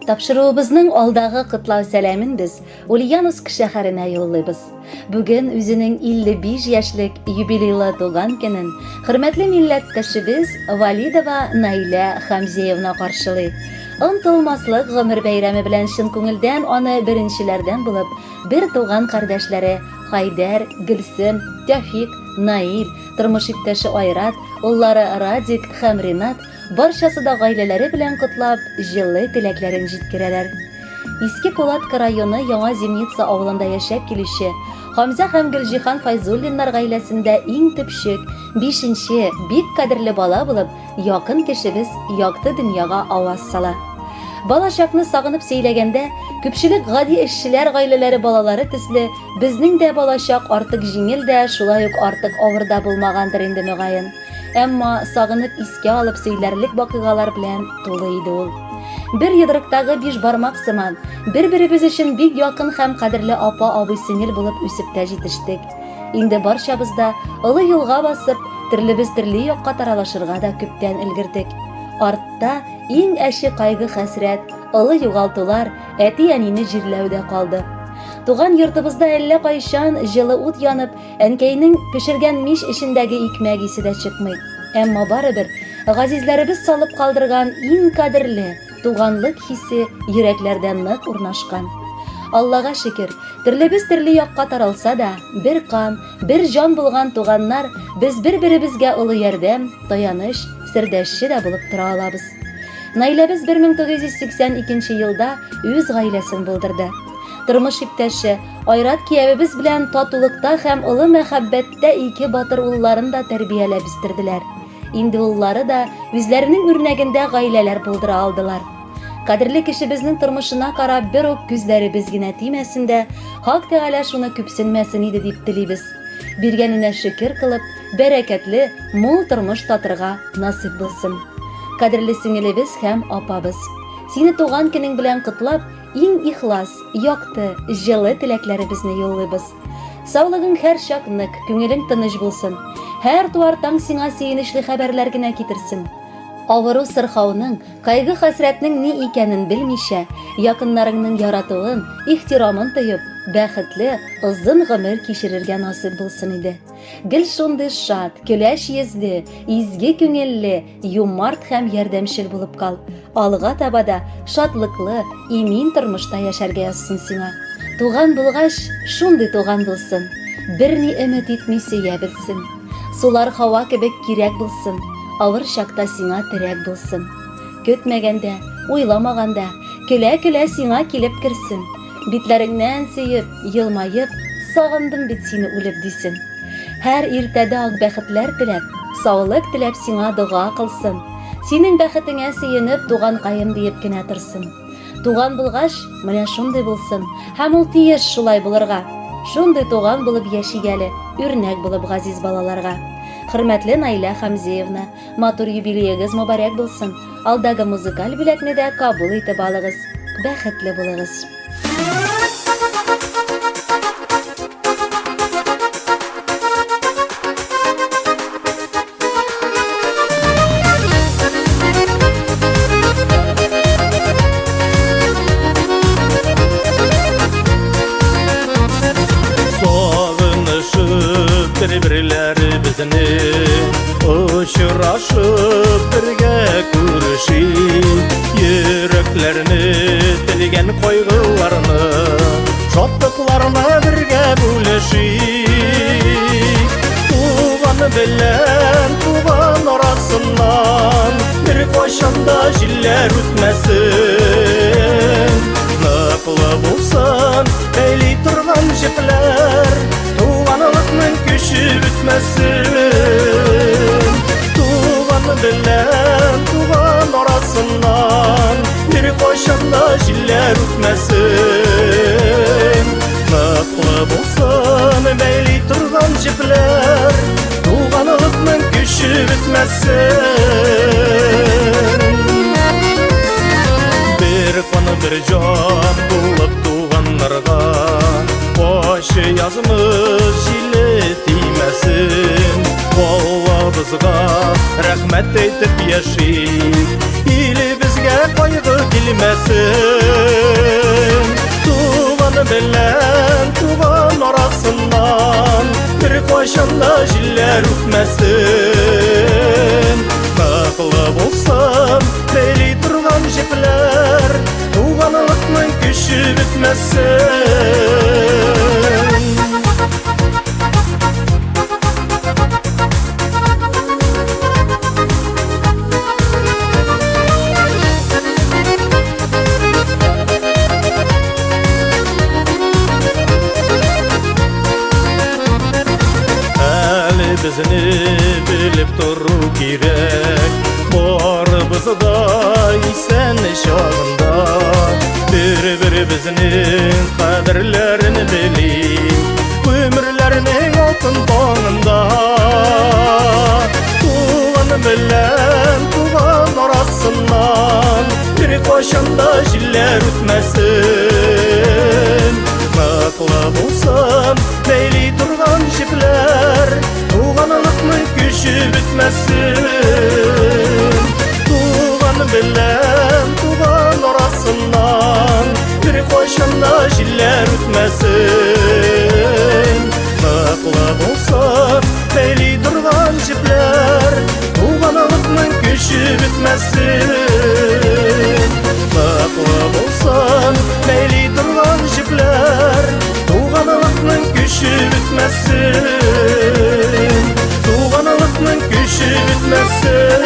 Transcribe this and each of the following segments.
Тапшыруыбызның алдагы кытлау сәламен без Ульяновск шәһәренә юллыйбыз. Бүген үзенең 55 яшьлек юбилейлы туган көнен хөрмәтле милләттәшебез Валидова Наилә Хамзеевна каршылый. Онтылмаслык гомер бәйрәме белән чын күңелдән аны беренчеләрдән булып, бер туган кардәшләре Хайдар, Гөлсем, Тәфик, Наил, тормыш иптәше Айрат, уллары Радик һәм Ринат барчасы да гаиләләре белән котлап, җылы теләкләрен җиткерәләр. Иске Кулатка районы Яңа Зимница авылында яшәп килүче Хамза һәм Гөлҗихан Файзуллиннар гаиләсендә иң төпчек, 5нче бик кадерле бала булып, якын кешебез якты дөньяга аваз сала. Балачакны сагынып сөйләгәндә, күпчелек гади эшчеләр гаиләләре балалары төсле, безнең дә балачак артык җиңел дә, шулай ук артык авыр да булмагандыр инде мөгаен. Әмма сагынып искә алып сөйләрлек вакыйгалар белән тулы иде ул. Бер йодрыктагы 5 бармак сыман, бер-беребез өчен бик якын һәм кадерле апа-абый сеңел булып үсеп тә җитештек. Инде барчабыз да олы юлга басып, төрлебез төрле якка таралышырга да күптән өлгердек. Артта иң әче кайгы хәсрәт, олы югалтулар, әти-әнине җирләүдә калды. Туган йортыбызда әллә кайчан җылы ут янып, әнкәйнең пешергән мич эчендәге икмәк исе дә чыкмый. Әмма барыбер газизләребез салып калдырган иң кадерле туганлык хисе йөрәкләрдән нык урнашкан. Аллага шөкер, төрлебез төрле якка таралса да, бер кан, бер җан булган туганнар, без бер-беребезгә олы ярдәм, таяныч, сердәшче дә булып тора алабыз. Наиләбез 1982 елда үз гаиләсен булдырды. Тормыш иптәше Айрат киявебез белән татулыкта һәм олы мәхәббәттә ике батыр улларын да тәрбияләп үстерделәр. Инде уллары да үзләренең үрнәгендә гаиләләр булдыра алдылар. Кадерле кешебезнең тормышына карап бер үк күзләребез генә тимәсен дә, Хак Тәгалә шуны күпсенмәсен иде дип телибез. Биргәненә шөкер кылып, бәрәкәтле, мул тормыш татырга насыйп булсын. Кадерле сеңелебез һәм апабыз, сине туган көнең белән котлап, иң ихлас, якты, җылы теләкләребезне юллыйбыз. Саулыгың һәр чак нык, күңелең тыныч булсын. Һәр туар таң сиңа сөенечле хәбәрләр генә китерсен. Авыру сырхауның, кайгы хәсрәтнең ни икәнен белмичә, якыннарыңның яратуын, ихтирамын тоеп, бәхетле, озын гомер кичерергә насыйп булсын иде. Гел шундый шат, көләч йөзле, изге күңелле, юмарт һәм ярдәмчел булып кал. Алга таба да шатлыклы, имин тормышта яшәргә язсын сиңа. Туган булгач, шундый туган булсын. Берни өмет итми сөя белсен. Сулар һава кебек кирәк булсын. Авыр чакта сиңа терәк булсын. Көтмәгәндә, уйламаганда, көлә-көлә сиңа килеп керсен. Битләреңнән сөеп, елмаеп, сагындым бит сине үлеп дисен. Һәр иртәдә ак бәхетләр теләп, саулык теләп сиңа дуга кылсын. Синең бәхетеңә сөенеп, туган кайым диеп кенә торсын. Туган булгач, менә шундый булсын, һәм ул тиеш шулай булырга. Шундый туган булып яшигәле, үрнәк булып газиз балаларга. Хөрмәтле Наилә Хамзеевна, матур юбилеегез мөбарәк булсын. Алдагы музыкаль бүләкне дә кабул итеп алыгыз. Бәхетле булыгыз. Birbirlerimizni uçraşıp birge görüşüp, yüreklerini tilgen koygularını, şatlıklarına birge bölüşüp. Tuğan bilen tuğan arasından bir koşanda jiller ütmesin. Nıklı bulsan eyli turgan jipler, tuğanılıkның күші bitmesin. Tuğan bilen tuğan arasından bir koşanda jiller ütmesin. Nıklı bulsan eyli turgan jipler, tuğanılıkның күші bitmesin. Bir kanı bir can bulup tuğanlarga, başı yazımız jile tiymesin. Allah'ımızga rahmet eytip yaşayıp, ili bizge kaygı gelmesin. bilen tuğan arasından bir koşanda jiller ötmesin. Naklı bulsam beyli durgan jipler, tuğanlıkның күші bitmesin. Bizni bilip turu kirek, barımızda isen şağında. Bir-birimizin kaderlerini bilip, ömürlerinin altın bağında. Tuğan bilen tuğan arasından bir koşanda jiller ötmesin. Nakla bulsam beyli durgan jipler, tuğanlıkның күші bitmesin. Tuğan bilen tuğan arasından bir koşanda jiller ötmesin. Nakla bulsa beyli durgan jipler, tuğanlıkның күші bitmesin. Nakla bulsa beyli durgan jipler, tuğanlıkның күші bitmesin. Tuğanlıkның күші bitmesin.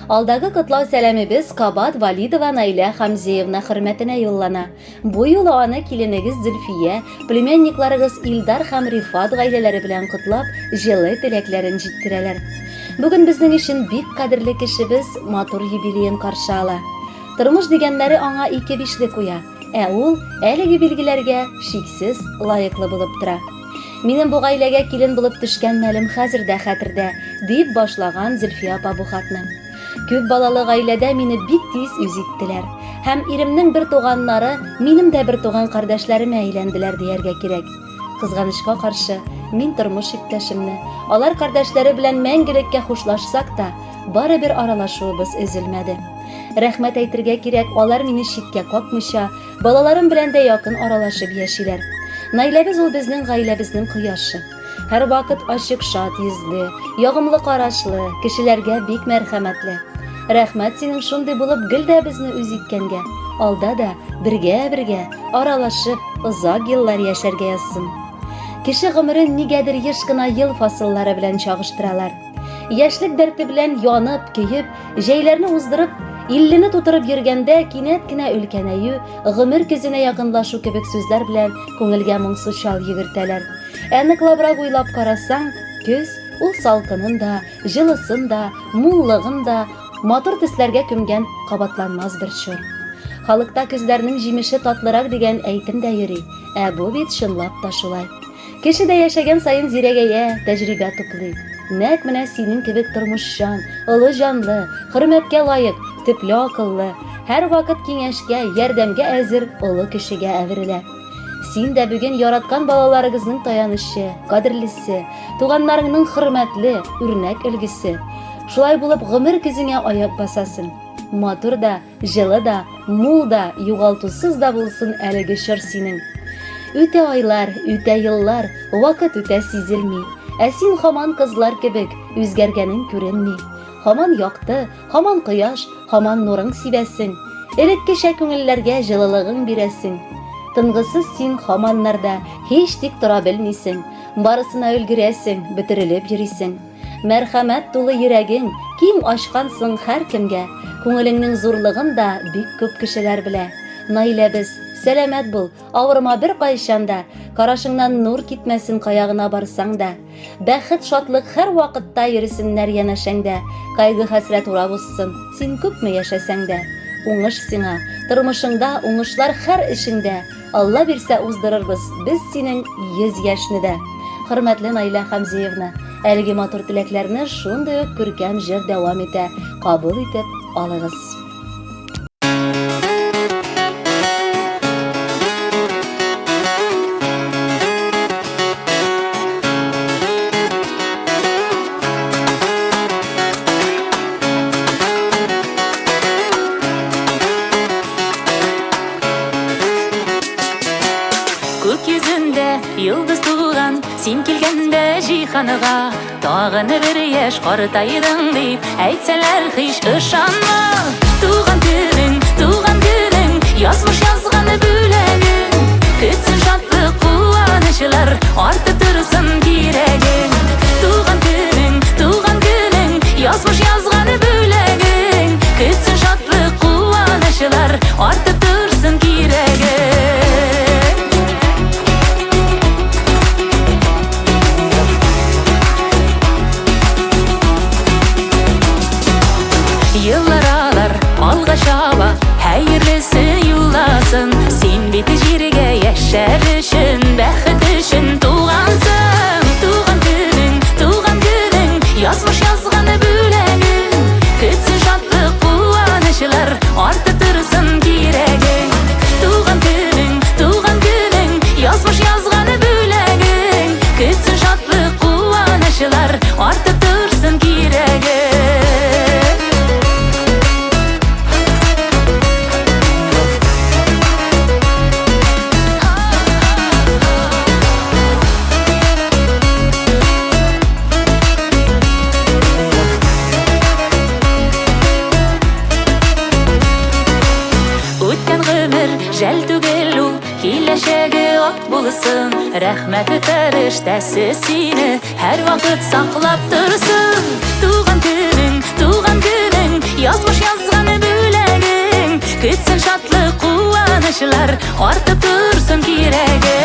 Алдагы кытлау сәләмебез Кабат Валидова Наилә Хамзеевна хөрмәтенә юллана. Бу юлы аны киленегез Зөлфия, племянникларыгыз Илдар һәм Рифат гаиләләре белән кытлап, җылы теләкләрен җиткерәләр. Бүген безнең өчен бик кадерле кешебез матур юбилейын каршы ала. Тормыш дигәннәре аңа 2-5 куя, ул әлеге билгеләргә шиксез лаеклы булып тора. Минем бу гаиләгә килен булып төшкән мәлем хәзер дә хәтердә, дип башлаган Зөлфия апа бу хатны. Күп балалы гаиләдә мине бик тиз үз иттеләр, һәм иремнең бер туганнары минем дә бер туган кардәшләремә әйләнделәр дияргә кирәк. Кызганычка каршы, мин тормыш иптәшемне, алар кардәшләре белән мәңгелеккә хушлашсак та, барыбер аралашуыбыз өзелмәде. Рәхмәт әйтергә кирәк, алар мине читкә какмыйча, балаларым белән дә якын аралашып яшиләр. Наиләбез ул безнең гаиләбезнең кояшы. Һәр вакыт ачык, шат йөзле, ягымлы карашлы, кешеләргә бик мәрхәмәтле. Рәхмәт синең шундый булып гел дә безне үз иткәнгә. Алда да бергә аралашып, озак еллар яшәргә язсын. Кеше гомерен нигәдер еш кына ел фасыллары белән чагыштыралар. Яшьлек дәрте белән янып, көеп, җәйләрне уздырып, 50-не тутырып йөргәндә кинәт кенә өлкәнәю, гомер көзенә якынлашу кебек сүзләр белән күңелгә моңсу чал йөгертәләр. Ныклабрак уйлап карасаң, көз ул салкынын да, җылысын да, муллыгын да, матур төсләргә күмгән кабатланмас бер чор. Халыкта көзләрнең җимеше татлырак дигән әйтем дә йөри, бу бит чынлап та шулай. Кеше дә яшәгән саен зирәгәя, тәҗрибә туплый. Нәкъ менә синең кебек тормышчан, олы җанлы, хөрмәткә лаек, төпле акыллы, һәр вакыт киңәшкә, ярдәмгә әзер олы кешегә әверелә. Син дә бүген яраткан балаларыгызның таянышы, кадерлесе, туганнарыңның хөрмәтле, үрнәк өлгесе. Шулай булып гомер көзеңә аяк басасың. Матур да, җылы да, мул да, югалтусыз да булсын әлеге чор синең. Үтә айлар, үтә еллар, вакыт үтә сизелми. Син һаман кызлар кебек, үзгәргәнең күренми. Һаман якты, һаман кояш, һаман нурың сибәсең. Элеккечә күңелләргә җылылыгың бирәсең. Тынгысыз син һаман нарда, һич тик тора белмисең. Барысына өлгерәсең, бетерелеп йөрисең. Мәрхәмәт тулы йөрәгең, киң ачкансың һәр кемгә. Күңелеңнең зурлыгын да бик күп кешеләр белә. Наиләбез, сәламәт бул, авырма бер кайчанда, карашыңнан нур китмәсен каягына барсаң да. Бәхет, шатлык һәр вакытта йөресеннәр янәшәңдә. Кайгы хәсрәт урап узсын, син күпме яшәсәң дә. Уңыш сиңа, тормышыңда уңышлар һәр эшеңдә. Алла бирсә уздырырбыз без синең 100 яшьне дә. Хөрмәтле Наилә Хамзеевна, әлеге матур теләкләрне шундый ук күркәм җыр дәвам итә. Кабул итеп алыгыз. Сен келгенде жиһанға, тағыны бір еш қартайдың деп әйтселер hiç ышанма. Туған күнің, yazmış yazғаны бөлегін, күтсін шаттық қуанышылар, артып тұрсын керегін. Туған күнің, yazmış yazғаны бөлегін, күтсін шаттық қуанышылар, артып тұрсын керегін. Yıllar ağlar, alğa şaba, hayırlısı yollasın. Sen beti жерге yaşar үшін, бәхет үшін туғансың. Туған күнің, yazmış yazғаны бөлегін, күтсін шаттық қуанышылар, артып тұрсын керегін. Туған күнің, yazmış yazғаны бөлегін, күтсін шаттық қуанышылар, артып тұрсын керегін. Жәл түгел ул, киләчәге ак булсын. Рәхмәт фәрештәсе сине һәр вакыт саклап торсын. Туган күнең, yazmış yazганы бүләгең, көтсен шатлык куанышлар, артып торсын кирәге.